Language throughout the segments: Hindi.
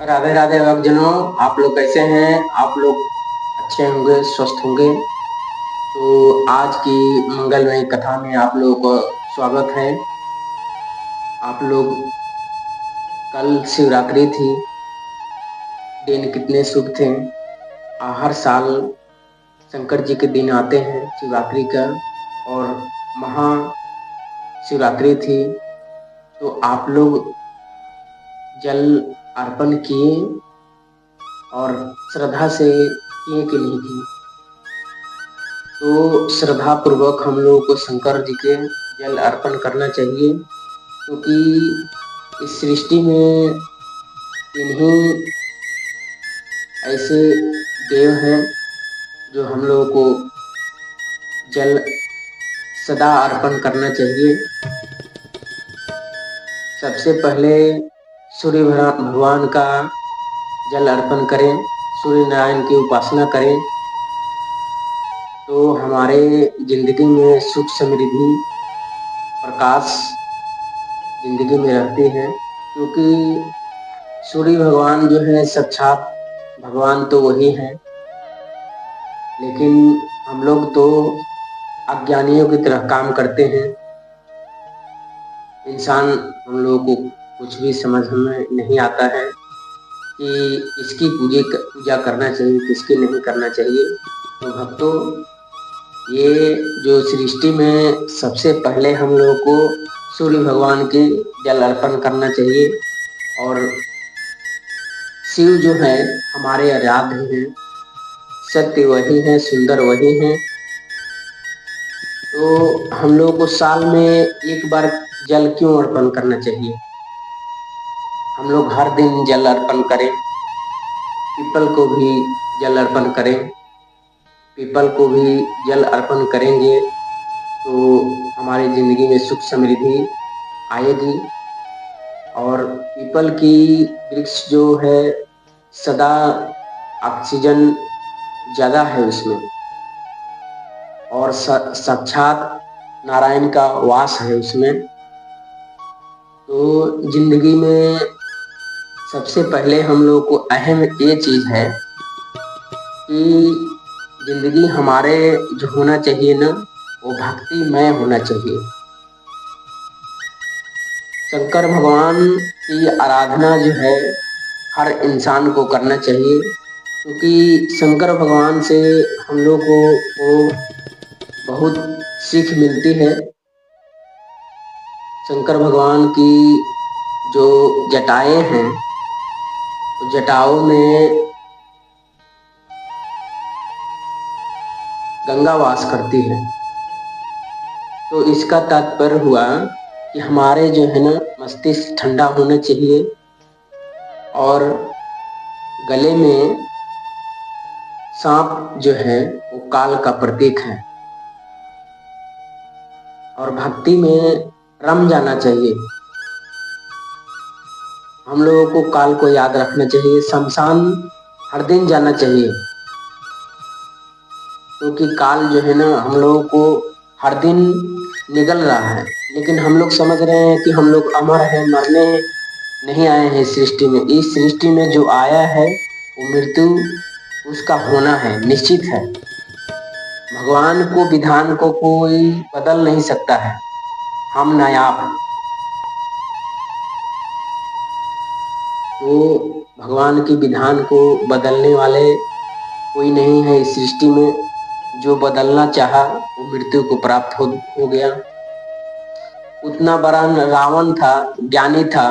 राधे राधे भक्तजनों। आप लोग कैसे हैं? आप लोग अच्छे होंगे, स्वस्थ होंगे। तो आज की मंगलमय कथा में आप लोगों को स्वागत है। आप लोग, कल शिवरात्रि थी, दिन कितने शुभ थे। हर साल शंकर जी के दिन आते हैं शिवरात्रि का, और महा शिवरात्रि थी। तो आप लोग जल अर्पण किए और श्रद्धा से किए कि नहीं किए? तो श्रद्धा पूर्वक हम लोगों को शंकर जी के जल अर्पण करना चाहिए, क्योंकि इस सृष्टि में इन्हीं ऐसे देव हैं जो हम लोगों को जल सदा अर्पण करना चाहिए। सबसे पहले सूर्य भगवान का जल अर्पण करें, सूर्य नारायण की उपासना करें, तो हमारे जिंदगी में सुख समृद्धि प्रकाश जिंदगी में रहती है। क्योंकि सूर्य भगवान जो है साक्षात भगवान तो वही है, लेकिन हम लोग तो अज्ञानियों की तरह काम करते हैं। इंसान, हम लोगों को कुछ भी समझ में नहीं आता है कि किसकी पूजा करना चाहिए, किसकी नहीं करना चाहिए। तो भक्तों, ये जो सृष्टि में सबसे पहले हम लोगों को सूर्य भगवान के जल अर्पण करना चाहिए। और शिव जो है हमारे आराध्य हैं, सत्य वही है, सुंदर वही है। तो हम लोगों को साल में एक बार जल क्यों अर्पण करना चाहिए? हम लोग हर दिन जल अर्पण करें, पीपल को भी जल अर्पण करें। पीपल को भी जल अर्पण करेंगे तो हमारी जिंदगी में सुख समृद्धि आएगी। और पीपल की वृक्ष जो है सदा ऑक्सीजन ज्यादा है उसमें, और साक्षात नारायण का वास है उसमें। तो जिंदगी में सबसे पहले हम लोग को अहम ये चीज है कि जिंदगी हमारे जो होना चाहिए ना, वो भक्तिमय होना चाहिए। शंकर भगवान की आराधना जो है हर इंसान को करना चाहिए, क्योंकि शंकर भगवान से हम लोग को बहुत सीख मिलती है। शंकर भगवान की जो जटाएं हैं, जटाओं में गंगा वास करती है। तो इसका तात्पर्य हुआ कि हमारे जो है ना मस्तिष्क ठंडा होना चाहिए, और गले में सांप जो है वो काल का प्रतीक है। और भक्ति में रम जाना चाहिए। हम लोगों को काल को याद रखना चाहिए, शमशान हर दिन जाना चाहिए, क्योंकि काल जो है ना हम लोगों को हर दिन निगल रहा है। लेकिन हम लोग समझ रहे हैं कि हम लोग अमर हैं, मरने नहीं आए हैं सृष्टि में। इस सृष्टि में जो आया है वो मृत्यु उसका होना है, निश्चित है। भगवान को विधान को कोई बदल नहीं सकता है, हम नायाब। तो भगवान की विधान को बदलने वाले कोई नहीं है इस सृष्टि में। जो बदलना चाहा वो मृत्यु को प्राप्त हो गया। उतना बड़ा रावण था, ज्ञानी था,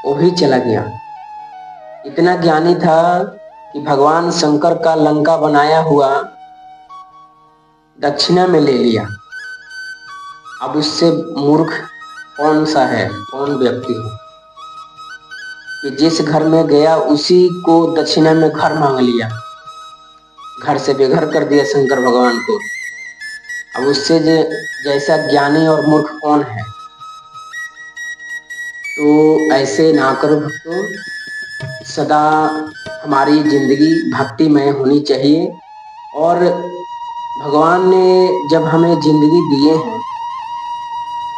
वो भी चला गया। इतना ज्ञानी था कि भगवान शंकर का लंका बनाया हुआ दक्षिणा में ले लिया। अब उससे मूर्ख कौन सा है, कौन व्यक्ति है कि जिस घर में गया उसी को दक्षिणा में घर मांग लिया, घर से बेघर कर दिया शंकर भगवान को। अब उससे जैसा ज्ञानी और मूर्ख कौन है? तो ऐसे ना करो भक्तों, सदा हमारी जिंदगी भक्तिमय होनी चाहिए। और भगवान ने जब हमें जिंदगी दिए हैं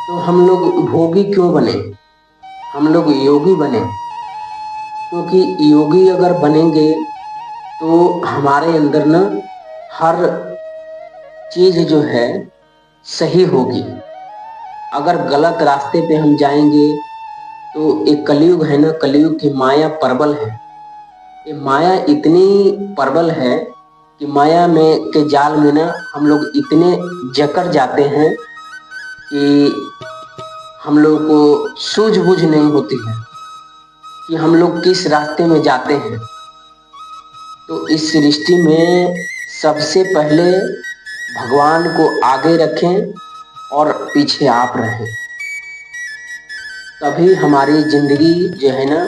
तो हम लोग भोगी क्यों बने? हम लोग योगी बने, क्योंकि योगी अगर बनेंगे तो हमारे अंदर न हर चीज जो है सही होगी। अगर गलत रास्ते पे हम जाएंगे तो एक कलयुग है ना, कलयुग की माया प्रबल है। ये माया इतनी प्रबल है कि माया में के जाल में ना हम लोग इतने जकड़ जाते हैं कि हम लोग को सूझबूझ नहीं होती है कि हम लोग किस रास्ते में जाते हैं। तो इस सृष्टि में सबसे पहले भगवान को आगे रखें और पीछे आप रहें, तभी हमारी जिंदगी जो है ना,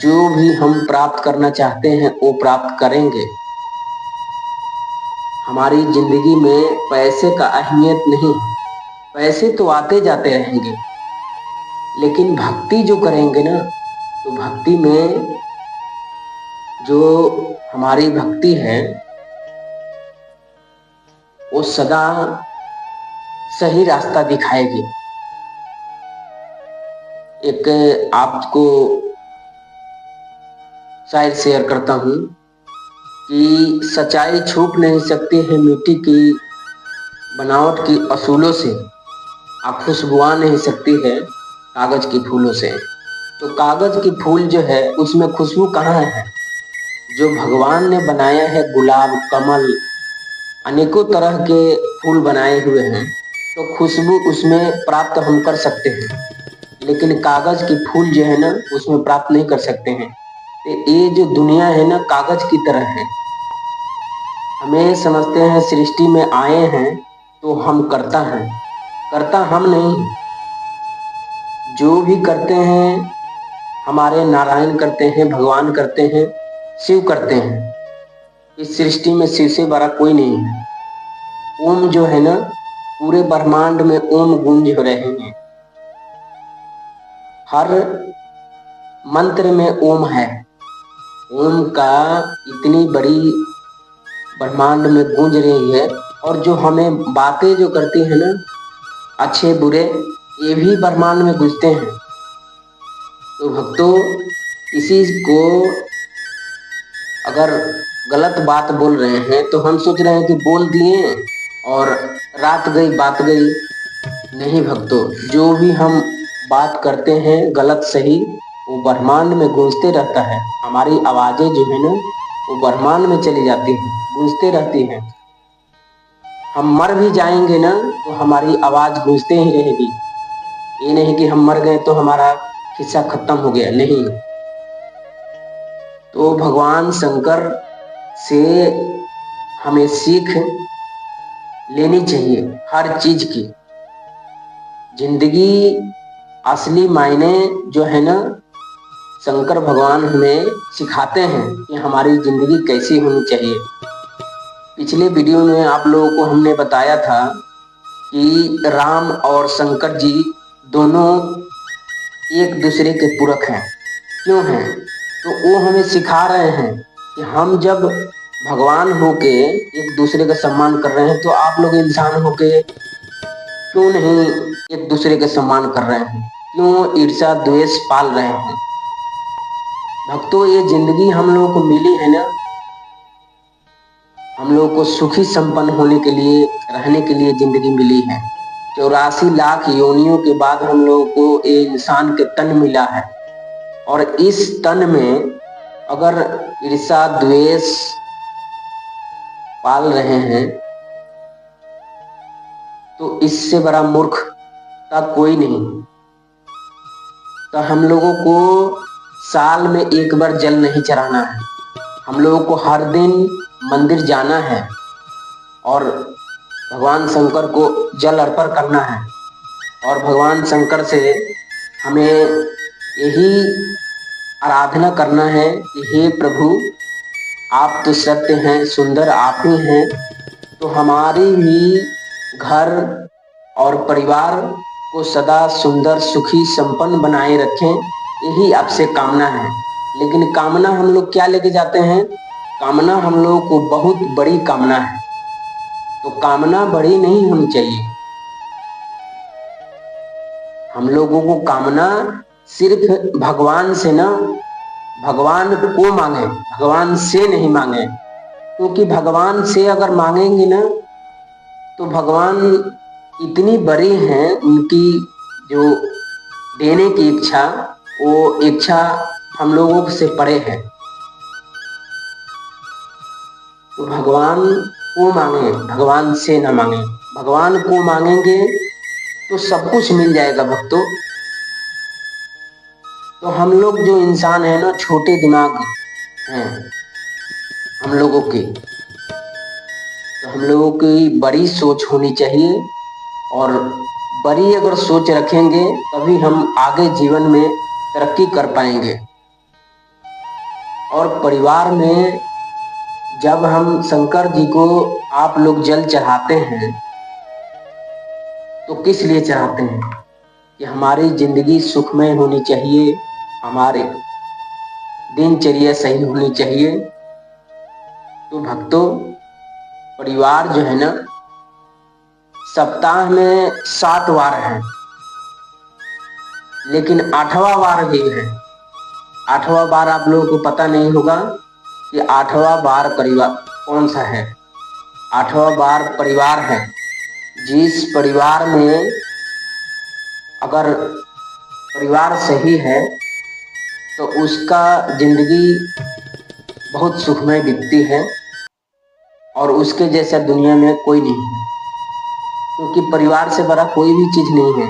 जो भी हम प्राप्त करना चाहते हैं वो प्राप्त करेंगे। हमारी जिंदगी में पैसे का अहमियत नहीं है, पैसे तो आते जाते रहेंगे, लेकिन भक्ति जो करेंगे ना, तो भक्ति में जो हमारी भक्ति है वो सदा सही रास्ता दिखाएगी। एक आपको शायद शेयर करता हूँ कि सच्चाई छुप नहीं सकती है मिट्टी की बनावट की असूलों से, आप खुशबुआ नहीं सकती है कागज के फूलों से। तो कागज की फूल जो है उसमें खुशबू कहाँ है? जो भगवान ने बनाया है, गुलाब, कमल, अनेकों तरह के फूल बनाए हुए हैं, तो खुशबू उसमें प्राप्त हम कर सकते हैं, लेकिन कागज की फूल जो है ना उसमें प्राप्त नहीं कर सकते हैं। तो ये जो दुनिया है ना कागज की तरह है। हमें समझते हैं सृष्टि में आए हैं तो हम करता हैं, करता हम नहीं। जो भी करते हैं हमारे नारायण करते हैं, भगवान करते हैं, शिव करते हैं। इस सृष्टि में शिव से बड़ा कोई नहीं है। ओम जो है ना, पूरे ब्रह्मांड में ओम गूंज रहे हैं, हर मंत्र में ओम है। ओम का इतनी बड़ी ब्रह्मांड में गूंज रही है, और जो हमें बातें जो करती है ना, अच्छे बुरे, ये भी ब्रह्मांड में गूंजते हैं। तो भक्तों, किसी को अगर गलत बात बोल रहे हैं तो हम सोच रहे हैं कि बोल दिए और रात गई बात गई। नहीं भक्तों, जो भी हम बात करते हैं गलत सही, वो ब्रह्मांड में गूंजते रहता है। हमारी आवाजें जो है ना वो ब्रह्मांड में चली जाती हैं, गूंजते रहती हैं। हम मर भी जाएंगे ना तो हमारी आवाज गूंजते ही रहेगी। ये नहीं कि हम मर गए तो हमारा किस्सा खत्म हो गया, नहीं। तो भगवान शंकर से हमें सीख लेनी चाहिए हर चीज की। जिंदगी असली मायने जो है ना, शंकर भगवान हमें सिखाते हैं कि हमारी जिंदगी कैसी होनी चाहिए। पिछले वीडियो में आप लोगों को हमने बताया था कि राम और शंकर जी दोनों एक दूसरे के पूरक हैं। क्यों हैं? तो वो हमें सिखा रहे हैं कि हम जब भगवान होके एक दूसरे का सम्मान कर रहे हैं, तो आप लोग इंसान होके क्यों नहीं एक दूसरे का सम्मान कर रहे हैं? क्यों ईर्ष्या द्वेष पाल रहे हैं? भक्तों, ये जिंदगी हम लोगों को मिली है ना, हम लोगों को सुखी संपन्न होने के लिए, रहने के लिए जिंदगी मिली है। 84 लाख योनियों के बाद हम लोगों को ये इंसान के तन मिला है, और इस तन में अगर ईर्ष्या द्वेष पाल रहे हैं तो इससे बड़ा मूर्खता कोई नहीं। तो हम लोगों को साल में एक बार जल नहीं चढ़ाना है, हम लोगों को हर दिन मंदिर जाना है और भगवान शंकर को जल अर्पण करना है, और भगवान शंकर से हमें यही आराधना करना है कि हे प्रभु, आप तो सत्य हैं, सुंदर आप ही हैं, तो हमारी भी घर और परिवार को सदा सुंदर, सुखी, संपन्न बनाए रखें, यही आपसे कामना है। लेकिन कामना हम लोग क्या लेके जाते हैं? कामना हम लोगों को बहुत बड़ी कामना है, तो कामना बड़ी नहीं होनी चाहिए। हम लोगों को कामना सिर्फ भगवान से ना, भगवान को मांगे, भगवान से नहीं मांगे। क्योंकि भगवान से अगर मांगेंगे ना तो भगवान इतनी बड़ी हैं, उनकी जो देने की इच्छा, वो इच्छा हम लोगों से परे है। तो भगवान को मांगे, भगवान से ना मांगे। भगवान को मांगेंगे तो सब कुछ मिल जाएगा भक्तों। तो हम लोग जो इंसान है ना, छोटे दिमाग हैं हम लोगों के, तो हम लोगों की बड़ी सोच होनी चाहिए। और बड़ी अगर सोच रखेंगे तभी हम आगे जीवन में तरक्की कर पाएंगे। और परिवार में जब हम शंकर जी को आप लोग जल चढ़ाते हैं तो किस लिए चढ़ाते हैं? कि हमारी जिंदगी सुखमय होनी चाहिए, हमारे दिनचर्या सही होनी चाहिए। तो भक्तों, परिवार जो है ना, सप्ताह में 7 वार है, लेकिन 8वां वार भी है। 8वां वार आप लोगों को पता नहीं होगा कि 8वां वार परिवार कौन सा है। 8वां वार परिवार है। जिस परिवार में अगर परिवार सही है तो उसका जिंदगी बहुत सुखमय बीतती है और उसके जैसा दुनिया में कोई नहीं है। क्योंकि परिवार से बड़ा कोई भी चीज नहीं है।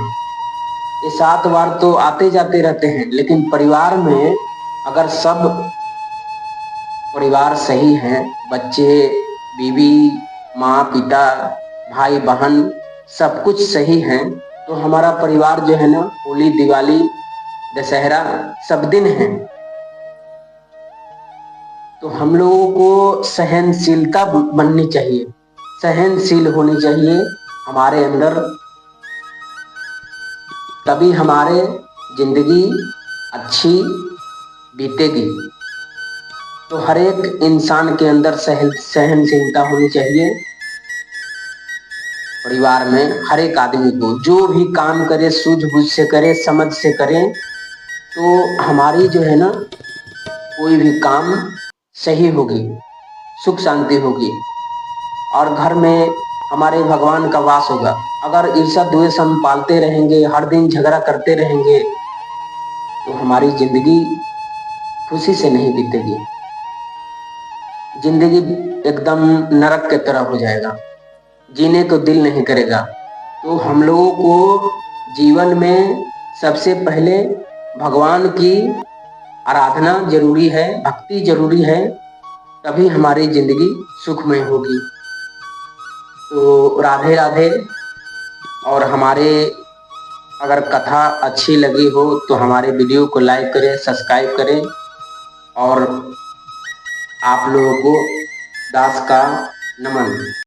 ये 7 वार तो आते जाते रहते हैं, लेकिन परिवार में अगर सब परिवार सही है, बच्चे, बीवी, माँ, पिता, भाई, बहन, सब कुछ सही है, तो हमारा परिवार जो है ना, होली, दिवाली, दशहरा सब दिन है। तो हम लोगों को सहनशीलता बननी चाहिए, सहनशील होनी चाहिए हमारे अंदर, तभी हमारे जिंदगी अच्छी बीतेगी। तो हर एक इंसान के अंदर सहनशीलता होनी चाहिए। परिवार में हर एक आदमी को जो भी काम करे सूझबूझ से करे, समझ से करे, तो हमारी जो है ना कोई भी काम सही होगी, सुख शांति होगी और घर में हमारे भगवान का वास होगा। अगर ईर्ष्या द्वेष हम पालते रहेंगे, हर दिन झगड़ा करते रहेंगे, तो हमारी जिंदगी खुशी से नहीं बीतेगी। जिंदगी एकदम नरक की तरह हो जाएगा, जीने को दिल नहीं करेगा। तो हम लोगों को जीवन में सबसे पहले भगवान की आराधना जरूरी है, भक्ति जरूरी है, तभी हमारी जिंदगी सुखमय होगी। तो राधे राधे। और हमारे अगर कथा अच्छी लगी हो तो हमारे वीडियो को लाइक करें, सब्सक्राइब करें और आप लोगों को दास का नमन।